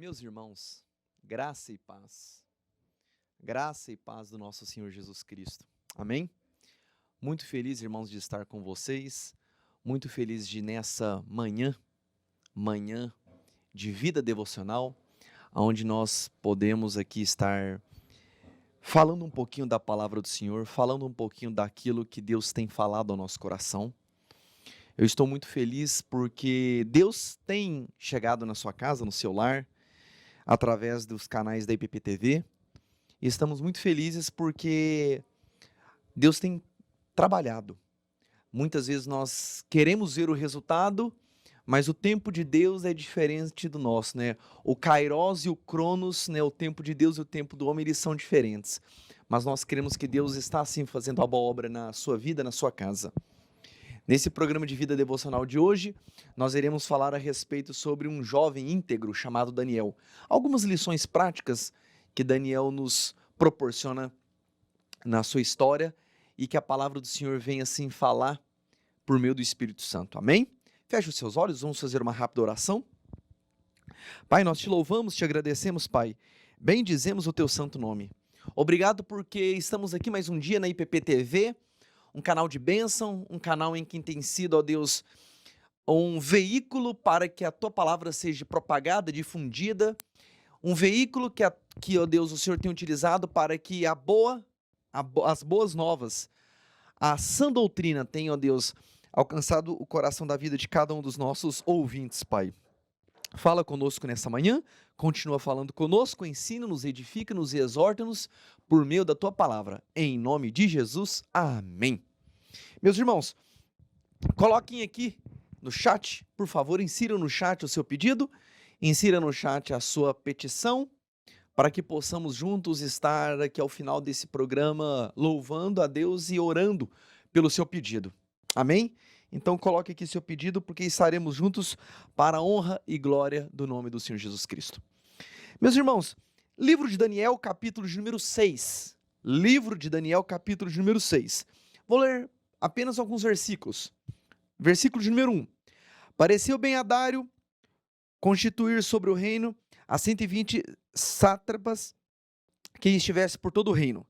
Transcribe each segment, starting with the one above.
Meus irmãos, graça e paz. Graça e paz do nosso Senhor Jesus Cristo. Amém? Muito feliz, irmãos, de estar com vocês. Muito feliz de nessa manhã de vida devocional, onde nós podemos aqui estar falando um pouquinho da palavra do Senhor, falando um pouquinho daquilo que Deus tem falado ao nosso coração. Eu estou muito feliz porque Deus tem chegado na sua casa, no seu lar, através dos canais da IPPTV, e estamos muito felizes porque Deus tem trabalhado. Muitas vezes nós queremos ver o resultado, mas o tempo de Deus é diferente do nosso, né? O Kairos e o Cronos, né? O tempo de Deus e o tempo do homem, eles são diferentes. Mas nós queremos que Deus está assim fazendo a boa obra na sua vida, na sua casa. Nesse programa de vida devocional de hoje, nós iremos falar a respeito sobre um jovem íntegro chamado Daniel. Algumas lições práticas que Daniel nos proporciona na sua história e que a palavra do Senhor vem assim falar por meio do Espírito Santo. Amém? Feche os seus olhos, vamos fazer uma rápida oração. Pai, nós te louvamos, te agradecemos, Pai. Bendizemos o teu santo nome. Obrigado porque estamos aqui mais um dia na IPPTV, um canal de bênção, um canal em que tem sido, ó Deus, um veículo para que a tua palavra seja propagada, difundida, um veículo que ó Deus, o Senhor tem utilizado para que as boas novas, a sã doutrina tenha, ó Deus, alcançado o coração da vida de cada um dos nossos ouvintes, Pai. Fala conosco nessa manhã, continua falando conosco, ensina-nos, edifica-nos e exorta-nos por meio da tua palavra. Em nome de Jesus, amém. Meus irmãos, coloquem aqui no chat, por favor, insiram no chat o seu pedido, insira no chat a sua petição, para que possamos juntos estar aqui ao final desse programa louvando a Deus e orando pelo seu pedido. Amém? Então coloque aqui seu pedido, porque estaremos juntos para a honra e glória do nome do Senhor Jesus Cristo. Meus irmãos, livro de Daniel, capítulo de número 6. Livro de Daniel, capítulo de número 6. Vou ler apenas alguns versículos. Versículo de número 1. Pareceu bem a Dário constituir sobre o reino a 120 sátrapas que estivesse por todo o reino,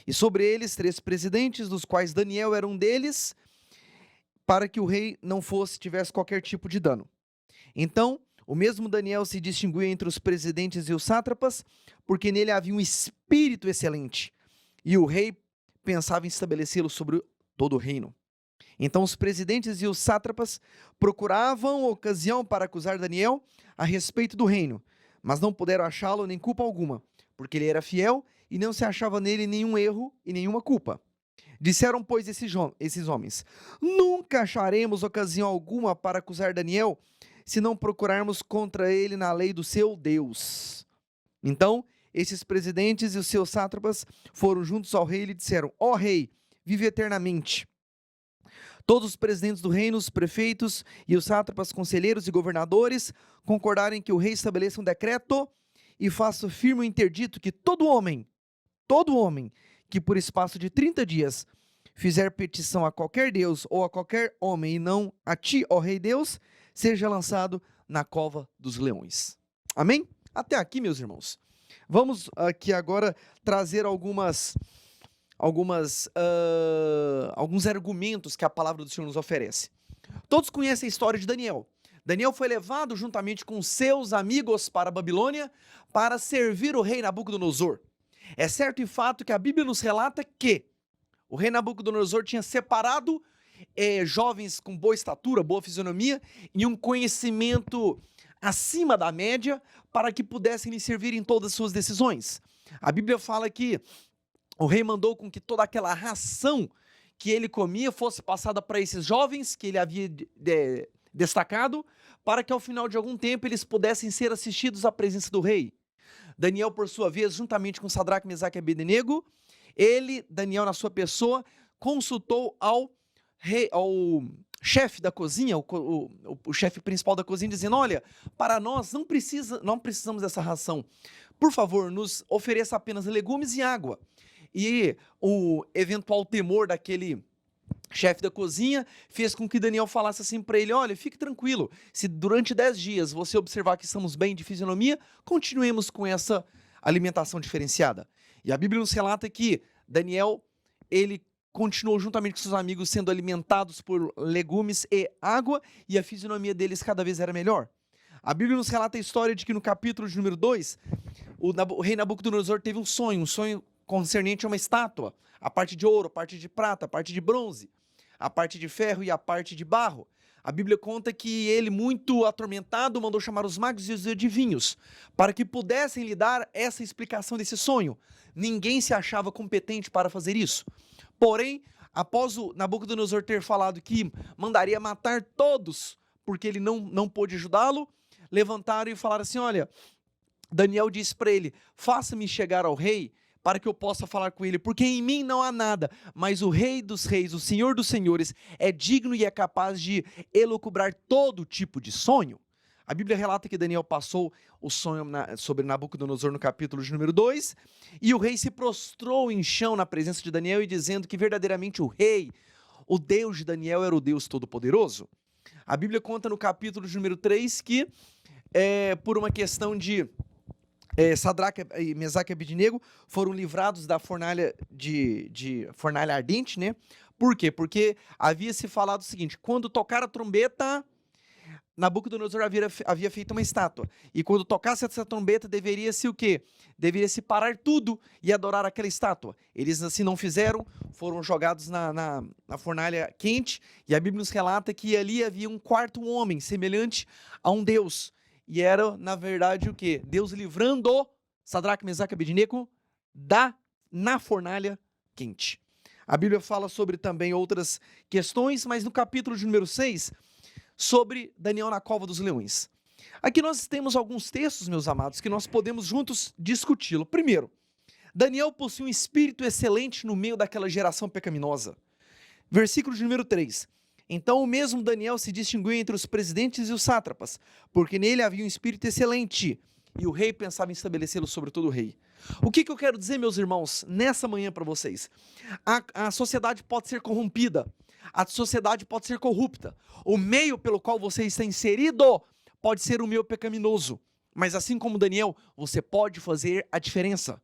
e sobre eles 3 presidentes, dos quais Daniel era um deles, para que o rei não tivesse qualquer tipo de dano. Então, o mesmo Daniel se distinguiu entre os presidentes e os sátrapas, porque nele havia um espírito excelente, e o rei pensava em estabelecê-lo sobre todo o reino. Então os presidentes e os sátrapas procuravam ocasião para acusar Daniel a respeito do reino, mas não puderam achá-lo nem culpa alguma, porque ele era fiel e não se achava nele nenhum erro e nenhuma culpa. Disseram, pois, esses homens: nunca acharemos ocasião alguma para acusar Daniel, se não procurarmos contra ele na lei do seu Deus. Então, esses presidentes e os seus sátrapas foram juntos ao rei e lhe disseram: ó rei, vive eternamente. Todos os presidentes do reino, os prefeitos e os sátrapas, conselheiros e governadores concordaram em que o rei estabeleça um decreto e faça firme o interdito que todo homem, que por espaço de 30 dias fizer petição a qualquer Deus ou a qualquer homem e não a ti, ó rei Deus, seja lançado na cova dos leões. Amém? Até aqui, meus irmãos. Vamos aqui agora trazer alguns argumentos que a palavra do Senhor nos oferece. Todos conhecem a história de Daniel. Daniel foi levado juntamente com seus amigos para a Babilônia para servir o rei Nabucodonosor. É certo e fato que a Bíblia nos relata que o rei Nabucodonosor tinha separado jovens com boa estatura, boa fisionomia e um conhecimento acima da média para que pudessem lhe servir em todas as suas decisões. A Bíblia fala que o rei mandou com que toda aquela ração que ele comia fosse passada para esses jovens que ele havia destacado, para que ao final de algum tempo eles pudessem ser assistidos à presença do rei. Daniel, por sua vez, juntamente com Sadraque, Mesaque e Abednego, Daniel, na sua pessoa, consultou ao chefe da cozinha, o chefe principal da cozinha, dizendo: olha, para nós não precisamos dessa ração. Por favor, nos ofereça apenas legumes e água. E o eventual temor daquele chefe da cozinha, fez com que Daniel falasse assim para ele: olha, fique tranquilo, se durante 10 dias você observar que estamos bem de fisionomia, continuemos com essa alimentação diferenciada. E a Bíblia nos relata que Daniel, ele continuou juntamente com seus amigos sendo alimentados por legumes e água, e a fisionomia deles cada vez era melhor. A Bíblia nos relata a história de que no capítulo de número 2, o rei Nabucodonosor teve um sonho concernente a uma estátua, a parte de ouro, a parte de prata, a parte de bronze, a parte de ferro e a parte de barro. A Bíblia conta que ele, muito atormentado, mandou chamar os magos e os adivinhos para que pudessem lhe dar essa explicação desse sonho. Ninguém se achava competente para fazer isso. Porém, após o Nabucodonosor ter falado que mandaria matar todos, porque ele não pôde ajudá-lo, levantaram e falaram assim: olha, Daniel disse para ele: faça-me chegar ao rei, para que eu possa falar com ele, porque em mim não há nada, mas o Rei dos Reis, o Senhor dos Senhores, é digno e é capaz de elucubrar todo tipo de sonho. A Bíblia relata que Daniel passou o sonho sobre Nabucodonosor no capítulo de número 2, e o rei se prostrou em chão na presença de Daniel e dizendo que verdadeiramente o rei, o Deus de Daniel, era o Deus Todo-Poderoso. A Bíblia conta no capítulo de número 3 que, por uma questão de Sadraque, Mesaque e Abednego foram livrados da fornalha fornalha ardente, né? Por quê? Porque havia se falado o seguinte: quando tocar a trombeta, Nabucodonosor havia feito uma estátua, e quando tocasse essa trombeta, deveria-se o quê? Deveria-se parar tudo e adorar aquela estátua. Eles assim não fizeram, foram jogados na fornalha quente, e a Bíblia nos relata que ali havia um quarto homem, semelhante a um deus. E era, na verdade, o quê? Deus livrando Sadraque, Mesaque e Abednego na fornalha quente. A Bíblia fala sobre também outras questões, mas no capítulo de número 6, sobre Daniel na cova dos leões. Aqui nós temos alguns textos, meus amados, que nós podemos juntos discuti-lo. Primeiro, Daniel possui um espírito excelente no meio daquela geração pecaminosa. Versículo de número 3. Então o mesmo Daniel se distinguiu entre os presidentes e os sátrapas, porque nele havia um espírito excelente, e o rei pensava em estabelecê-lo sobre todo o rei. O que eu quero dizer, meus irmãos, nessa manhã para vocês? A sociedade pode ser corrompida, a sociedade pode ser corrupta, o meio pelo qual você está inserido pode ser um meio pecaminoso, mas assim como Daniel, você pode fazer a diferença.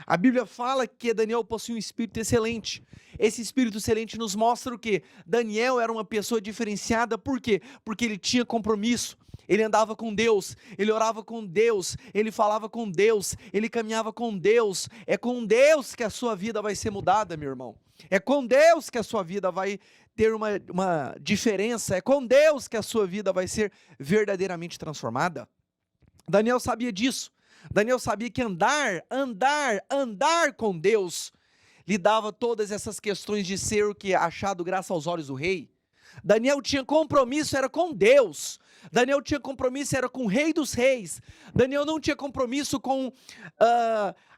A Bíblia fala que Daniel possui um espírito excelente. Esse espírito excelente nos mostra o quê? Daniel era uma pessoa diferenciada, por quê? Porque ele tinha compromisso, ele andava com Deus, ele orava com Deus, ele falava com Deus, ele caminhava com Deus. É com Deus que a sua vida vai ser mudada, meu irmão. É com Deus que a sua vida vai ter uma diferença, é com Deus que a sua vida vai ser verdadeiramente transformada. Daniel sabia disso. Daniel sabia que andar com Deus lhe dava todas essas questões de ser o que? Achado graças aos olhos do rei. Daniel tinha compromisso, era com Deus. Daniel tinha compromisso, era com o Rei dos Reis. Daniel não tinha compromisso com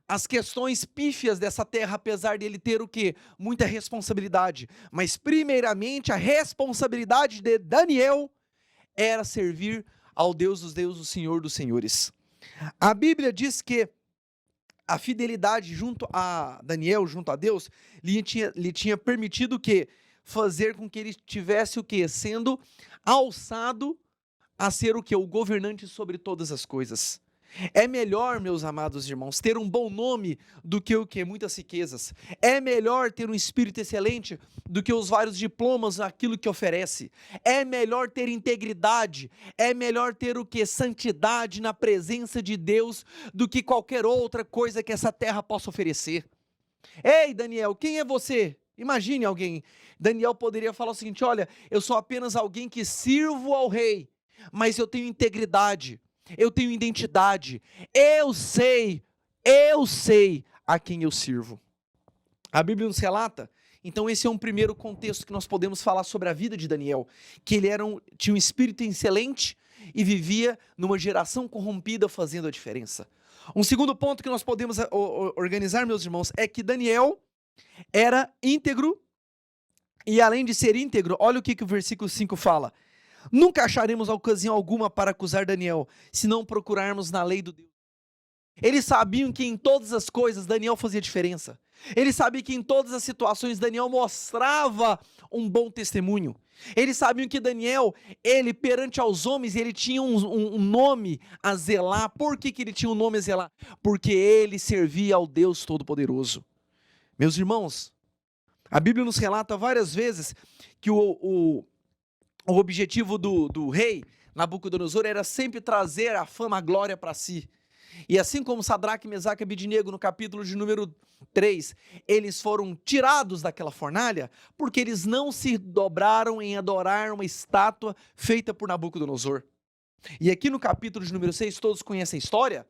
as questões pífias dessa terra, apesar de ele ter o quê? Muita responsabilidade. Mas primeiramente a responsabilidade de Daniel era servir ao Deus dos deuses, o Senhor dos senhores. A Bíblia diz que a fidelidade junto a Daniel, junto a Deus, lhe tinha permitido o quê? Fazer com que ele tivesse o quê? Sendo alçado a ser o quê? O governante sobre todas as coisas. É melhor, meus amados irmãos, ter um bom nome do que o quê? Muitas riquezas. É melhor ter um espírito excelente do que os vários diplomas naquilo que oferece. É melhor ter integridade. É melhor ter o quê? Santidade na presença de Deus do que qualquer outra coisa que essa terra possa oferecer. Ei, Daniel, quem é você? Imagine alguém. Daniel poderia falar o seguinte: olha, eu sou apenas alguém que sirvo ao rei, mas eu tenho integridade. Eu tenho identidade, eu sei a quem eu sirvo. A Bíblia nos relata, então esse é um primeiro contexto que nós podemos falar sobre a vida de Daniel, que ele tinha um espírito excelente e vivia numa geração corrompida fazendo a diferença. Um segundo ponto que nós podemos organizar, meus irmãos, é que Daniel era íntegro, e além de ser íntegro, olha o que o versículo 5 fala: nunca acharemos ocasião alguma para acusar Daniel, se não procurarmos na lei do Deus. Eles sabiam que em todas as coisas Daniel fazia diferença. Eles sabiam que em todas as situações Daniel mostrava um bom testemunho. Eles sabiam que Daniel, ele perante aos homens, ele tinha um nome a zelar. Por que ele tinha um nome a zelar? Porque ele servia ao Deus Todo-Poderoso. Meus irmãos, a Bíblia nos relata várias vezes que o objetivo do rei Nabucodonosor era sempre trazer a fama, a glória para si. E assim como Sadraque, Mesaque e Abidnego, no capítulo de número 3, eles foram tirados daquela fornalha, porque eles não se dobraram em adorar uma estátua feita por Nabucodonosor. E aqui no capítulo de número 6, todos conhecem a história,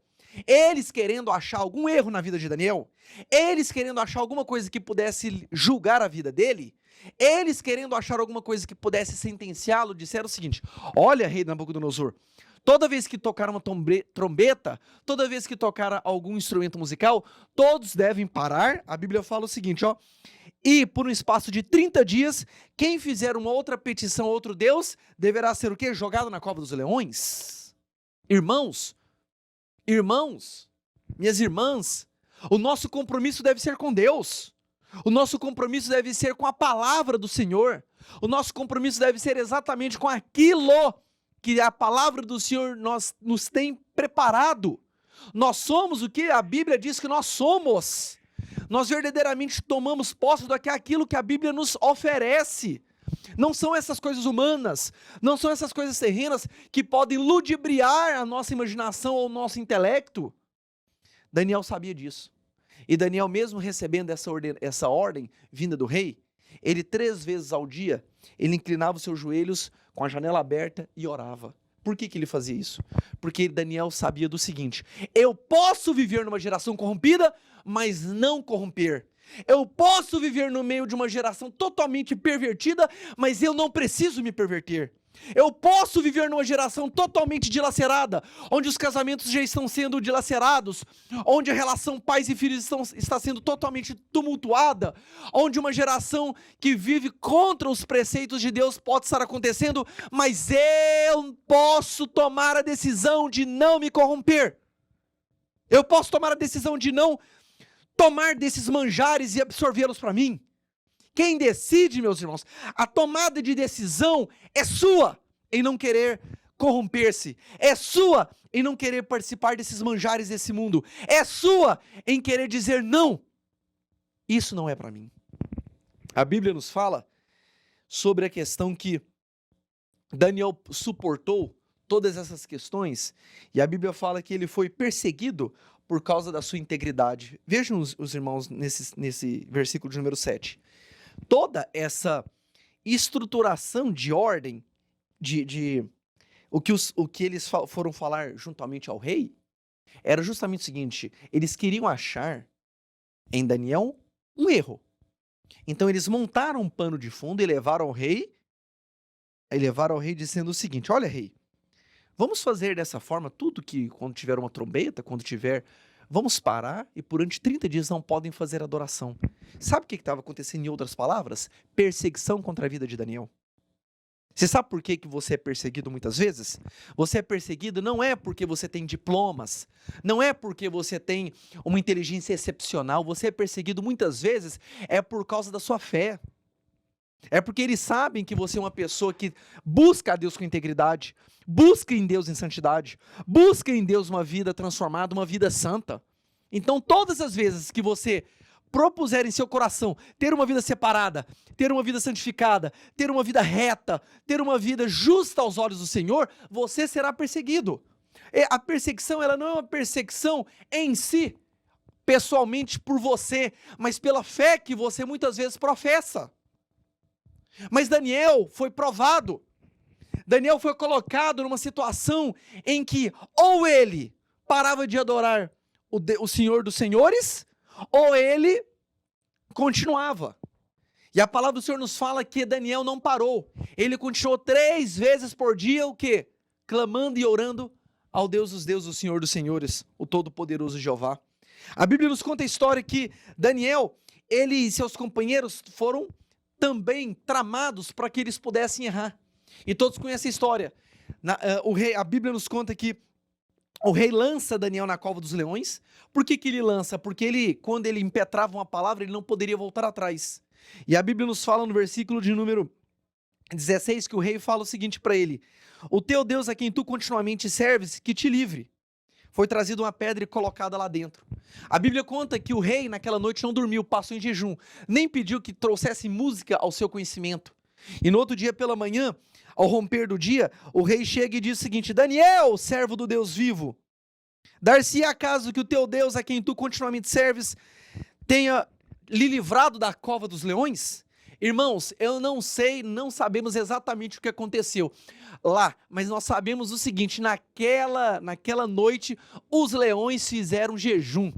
eles querendo achar algum erro na vida de Daniel, eles querendo achar alguma coisa que pudesse julgar a vida dele, eles querendo achar alguma coisa que pudesse sentenciá-lo, disseram o seguinte: olha, rei Nabucodonosor, toda vez que tocar uma trombeta, toda vez que tocar algum instrumento musical, todos devem parar. A Bíblia fala o seguinte, ó: e por um espaço de 30 dias, quem fizer uma outra petição a outro Deus, deverá ser o quê? Jogado na cova dos leões. Irmãos, minhas irmãs, o nosso compromisso deve ser com Deus. O nosso compromisso deve ser com a palavra do Senhor. O nosso compromisso deve ser exatamente com aquilo que a palavra do Senhor nos tem preparado. Nós somos o que a Bíblia diz que nós somos. Nós verdadeiramente tomamos posse daquilo que a Bíblia nos oferece. Não são essas coisas humanas, não são essas coisas terrenas que podem ludibriar a nossa imaginação ou o nosso intelecto. Daniel sabia disso. E Daniel, mesmo recebendo essa ordem vinda do rei, ele 3 vezes ao dia, ele inclinava os seus joelhos com a janela aberta e orava. Por que ele fazia isso? Porque Daniel sabia do seguinte: eu posso viver numa geração corrompida, mas não corromper. Eu posso viver no meio de uma geração totalmente pervertida, mas eu não preciso me perverter. Eu posso viver numa geração totalmente dilacerada, onde os casamentos já estão sendo dilacerados, onde a relação pais e filhos está sendo totalmente tumultuada, onde uma geração que vive contra os preceitos de Deus pode estar acontecendo, mas eu posso tomar a decisão de não me corromper. Eu posso tomar a decisão de não tomar desses manjares e absorvê-los para mim. Quem decide, meus irmãos, a tomada de decisão é sua em não querer corromper-se, é sua em não querer participar desses manjares desse mundo, é sua em querer dizer não, isso não é para mim. A Bíblia nos fala sobre a questão que Daniel suportou todas essas questões, e a Bíblia fala que ele foi perseguido por causa da sua integridade. Vejam os irmãos nesse versículo de número 7. Toda essa estruturação de ordem, o que eles foram falar juntamente ao rei, era justamente o seguinte: eles queriam achar em Daniel um erro. Então eles montaram um pano de fundo e levaram ao rei dizendo o seguinte: olha, rei, vamos fazer dessa forma tudo que quando tiver uma trombeta, vamos parar e durante 30 dias não podem fazer adoração. Sabe o que estava acontecendo em outras palavras? Perseguição contra a vida de Daniel. Você sabe por que você é perseguido muitas vezes? Você é perseguido não é porque você tem diplomas, não é porque você tem uma inteligência excepcional, você é perseguido muitas vezes por causa da sua fé. É porque eles sabem que você é uma pessoa que busca a Deus com integridade, busca em Deus em santidade, busca em Deus uma vida transformada, uma vida santa. Então todas as vezes que você propuser em seu coração ter uma vida separada, ter uma vida santificada, ter uma vida reta, ter uma vida justa aos olhos do Senhor, você será perseguido. A perseguição, ela não é uma perseguição em si, pessoalmente por você, mas pela fé que você muitas vezes professa. Mas Daniel foi provado. Daniel foi colocado numa situação em que ou ele parava de adorar o Senhor dos Senhores, ou ele continuava. E a palavra do Senhor nos fala que Daniel não parou. Ele continuou 3 vezes por dia, o quê? Clamando e orando ao Deus dos deuses, o Senhor dos senhores, o Todo-Poderoso Jeová. A Bíblia nos conta a história que Daniel, ele e seus companheiros foram também tramados para que eles pudessem errar. E todos conhecem a história. A Bíblia nos conta que o rei lança Daniel na cova dos leões. Por que que ele lança? Porque ele, quando ele impetrava uma palavra, ele não poderia voltar atrás. E a Bíblia nos fala no versículo de número 16 que o rei fala o seguinte para ele: o teu Deus a quem tu continuamente serves, que te livre. Foi trazida uma pedra e colocada lá dentro. A Bíblia conta que o rei naquela noite não dormiu, passou em jejum, nem pediu que trouxesse música ao seu conhecimento. E no outro dia pela manhã, ao romper do dia, o rei chega e diz o seguinte: Daniel, servo do Deus vivo, dar-se acaso que o teu Deus a quem tu continuamente serves tenha lhe livrado da cova dos leões? Irmãos, eu não sei, não sabemos exatamente o que aconteceu lá, mas nós sabemos o seguinte: naquela noite, os leões fizeram jejum.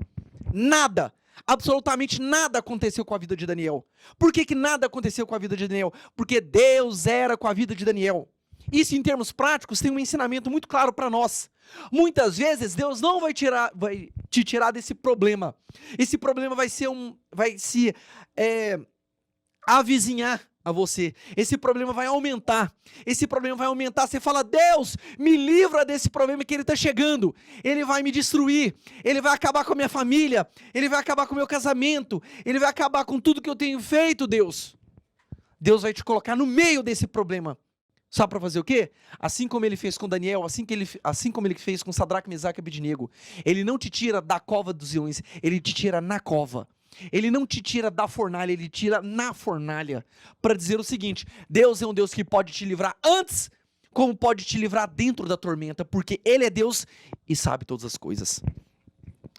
Nada, absolutamente nada aconteceu com a vida de Daniel. Por que que nada aconteceu com a vida de Daniel? Porque Deus era com a vida de Daniel. Isso, em termos práticos, tem um ensinamento muito claro para nós. Muitas vezes Deus não vai te tirar desse problema. Esse problema vai se avizinhar a você. Esse problema vai aumentar. Esse problema vai aumentar. Você fala: Deus, me livra desse problema que ele está chegando. Ele vai me destruir. Ele vai acabar com a minha família. Ele vai acabar com o meu casamento. Ele vai acabar com tudo que eu tenho feito, Deus. Deus vai te colocar no meio desse problema. Sabe para fazer o quê? Assim como ele fez com Daniel, assim como ele fez com Sadraque, Mesaque e Abednego. Ele não te tira da cova dos leões, ele te tira na cova. Ele não te tira da fornalha, ele tira na fornalha. Para dizer o seguinte: Deus é um Deus que pode te livrar antes, como pode te livrar dentro da tormenta, porque Ele é Deus e sabe todas as coisas.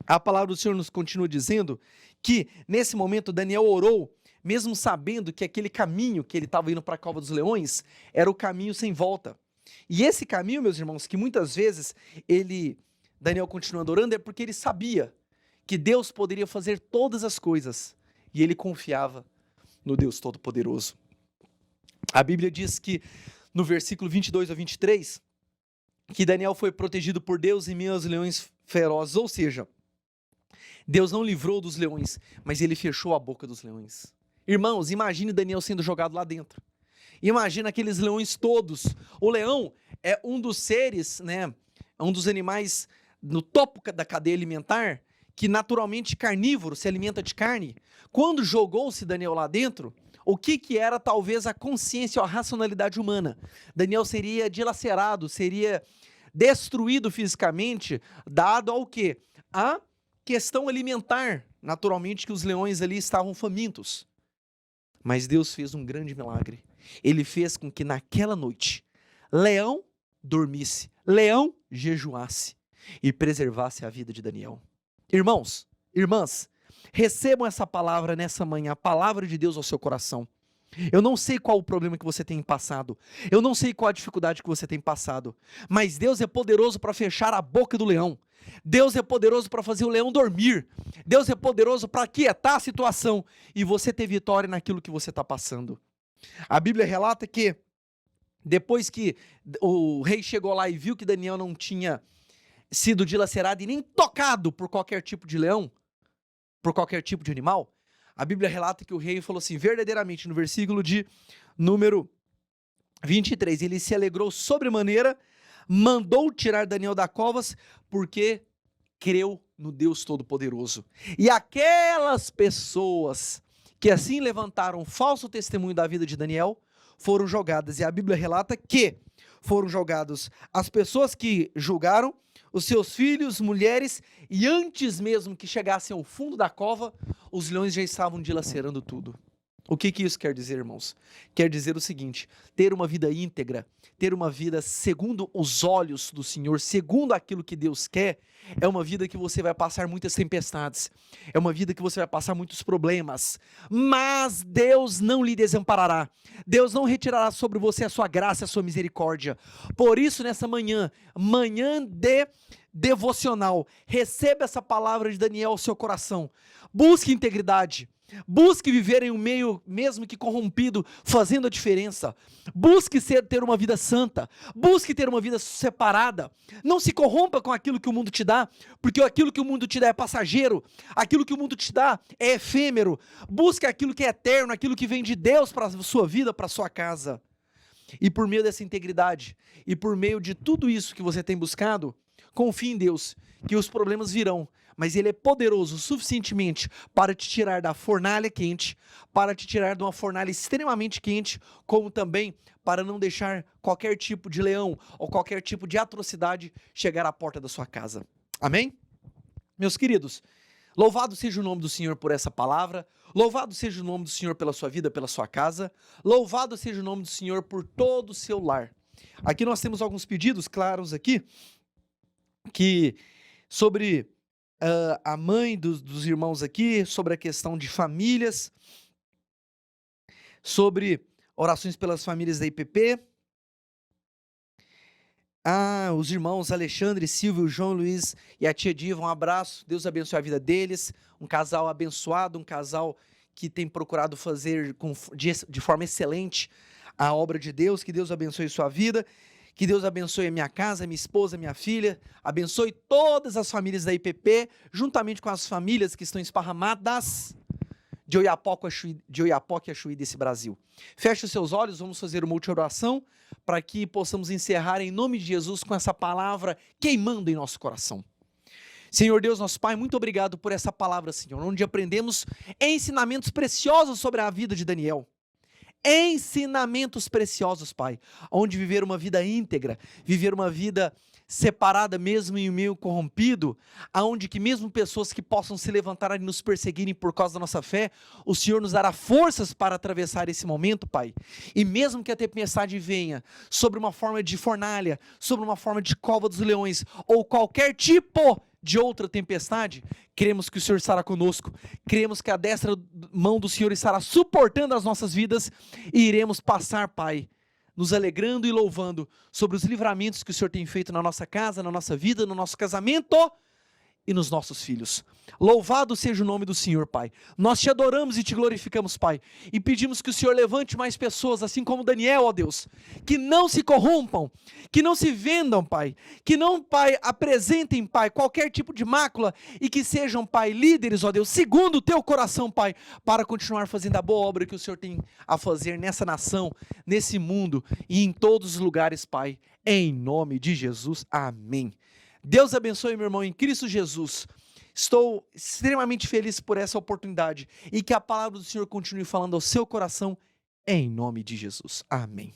A palavra do Senhor nos continua dizendo que nesse momento Daniel orou, mesmo sabendo que aquele caminho que ele estava indo para a cova dos leões era o caminho sem volta. E esse caminho, meus irmãos, que muitas vezes Daniel continuando orando, é porque ele sabia que Deus poderia fazer todas as coisas, e ele confiava no Deus Todo-Poderoso. A Bíblia diz que, no versículo 22 a 23, que Daniel foi protegido por Deus em meio aos leões ferozes, ou seja, Deus não livrou dos leões, mas ele fechou a boca dos leões. Irmãos, imagine Daniel sendo jogado lá dentro. Imagina aqueles leões todos. O leão é um dos seres, um dos animais no topo da cadeia alimentar, que naturalmente carnívoro, se alimenta de carne. Quando jogou-se Daniel lá dentro, o que era talvez a consciência ou a racionalidade humana? Daniel seria dilacerado, seria destruído fisicamente, dado ao quê? A questão alimentar, naturalmente que os leões ali estavam famintos. Mas Deus fez um grande milagre. Ele fez com que naquela noite, leão dormisse, leão jejuasse e preservasse a vida de Daniel. Irmãos, irmãs, recebam essa palavra nessa manhã, a palavra de Deus ao seu coração. Eu não sei qual o problema que você tem passado, eu não sei qual a dificuldade que você tem passado, mas Deus é poderoso para fechar a boca do leão. Deus é poderoso para fazer o leão dormir. Deus é poderoso para aquietar a situação e você ter vitória naquilo que você está passando. A Bíblia relata que depois que o rei chegou lá e viu que Daniel não tinha sido dilacerado e nem tocado por qualquer tipo de leão, por qualquer tipo de animal, a Bíblia relata que o rei falou assim, verdadeiramente, no versículo de número 23, ele se alegrou sobremaneira, mandou tirar Daniel da covas, porque creu no Deus Todo-Poderoso. E aquelas pessoas que assim levantaram falso testemunho da vida de Daniel, foram jogadas. E a Bíblia relata que foram jogados as pessoas que julgaram, os seus filhos, mulheres, e antes mesmo que chegassem ao fundo da cova, os leões já estavam dilacerando tudo. O que isso quer dizer, irmãos? Quer dizer o seguinte, ter uma vida íntegra, ter uma vida segundo os olhos do Senhor, segundo aquilo que Deus quer, é uma vida que você vai passar muitas tempestades, é uma vida que você vai passar muitos problemas, mas Deus não lhe desamparará, Deus não retirará sobre você a sua graça, a sua misericórdia. Por isso, nessa manhã de devocional, receba essa palavra de Daniel ao seu coração, busque integridade, busque viver em um meio, mesmo que corrompido, fazendo a diferença. Busque ter uma vida santa. Busque ter uma vida separada. Não se corrompa com aquilo que o mundo te dá, porque aquilo que o mundo te dá é passageiro. Aquilo que o mundo te dá é efêmero. Busque aquilo que é eterno, aquilo que vem de Deus para a sua vida, para a sua casa. E por meio dessa integridade, e por meio de tudo isso que você tem buscado, confie em Deus, que os problemas virão, mas Ele é poderoso suficientemente para te tirar da fornalha quente, para te tirar de uma fornalha extremamente quente, como também para não deixar qualquer tipo de leão ou qualquer tipo de atrocidade chegar à porta da sua casa. Amém? Meus queridos, louvado seja o nome do Senhor por essa palavra, louvado seja o nome do Senhor pela sua vida, pela sua casa, louvado seja o nome do Senhor por todo o seu lar. Aqui nós temos alguns pedidos claros aqui, que sobre a mãe dos irmãos aqui, sobre a questão de famílias, sobre orações pelas famílias da IPP. Os irmãos Alexandre, Silvio, João Luiz e a tia Diva, um abraço, Deus abençoe a vida deles, um casal abençoado, um casal que tem procurado fazer de forma excelente a obra de Deus, que Deus abençoe sua vida, que Deus abençoe a minha casa, minha esposa, minha filha, abençoe todas as famílias da IPP, juntamente com as famílias que estão esparramadas de Oiapoque a Chuí desse Brasil. Feche os seus olhos, vamos fazer uma multi-oração para que possamos encerrar em nome de Jesus com essa palavra queimando em nosso coração. Senhor Deus, nosso Pai, muito obrigado por essa palavra, Senhor, onde aprendemos ensinamentos preciosos sobre a vida de Daniel. Ensinamentos preciosos, Pai, onde viver uma vida íntegra, viver uma vida separada mesmo em meio corrompido, aonde que mesmo pessoas que possam se levantar e nos perseguirem por causa da nossa fé, o Senhor nos dará forças para atravessar esse momento, Pai. E mesmo que a tempestade venha sobre uma forma de fornalha, sobre uma forma de cova dos leões, ou qualquer tipo de outra tempestade, cremos que o Senhor estará conosco, cremos que a destra mão do Senhor estará suportando as nossas vidas e iremos passar, Pai, nos alegrando e louvando sobre os livramentos que o Senhor tem feito na nossa casa, na nossa vida, no nosso casamento e nos nossos filhos. Louvado seja o nome do Senhor, Pai. Nós te adoramos e te glorificamos, Pai, e pedimos que o Senhor levante mais pessoas, assim como Daniel, ó Deus, que não se corrompam, que não se vendam, Pai, que não, Pai, apresentem, Pai, qualquer tipo de mácula e que sejam, Pai, líderes, ó Deus, segundo o teu coração, Pai, para continuar fazendo a boa obra que o Senhor tem a fazer nessa nação, nesse mundo e em todos os lugares, Pai, em nome de Jesus, amém. Deus abençoe, meu irmão, em Cristo Jesus. Estou extremamente feliz por essa oportunidade e que a palavra do Senhor continue falando ao seu coração, em nome de Jesus. Amém.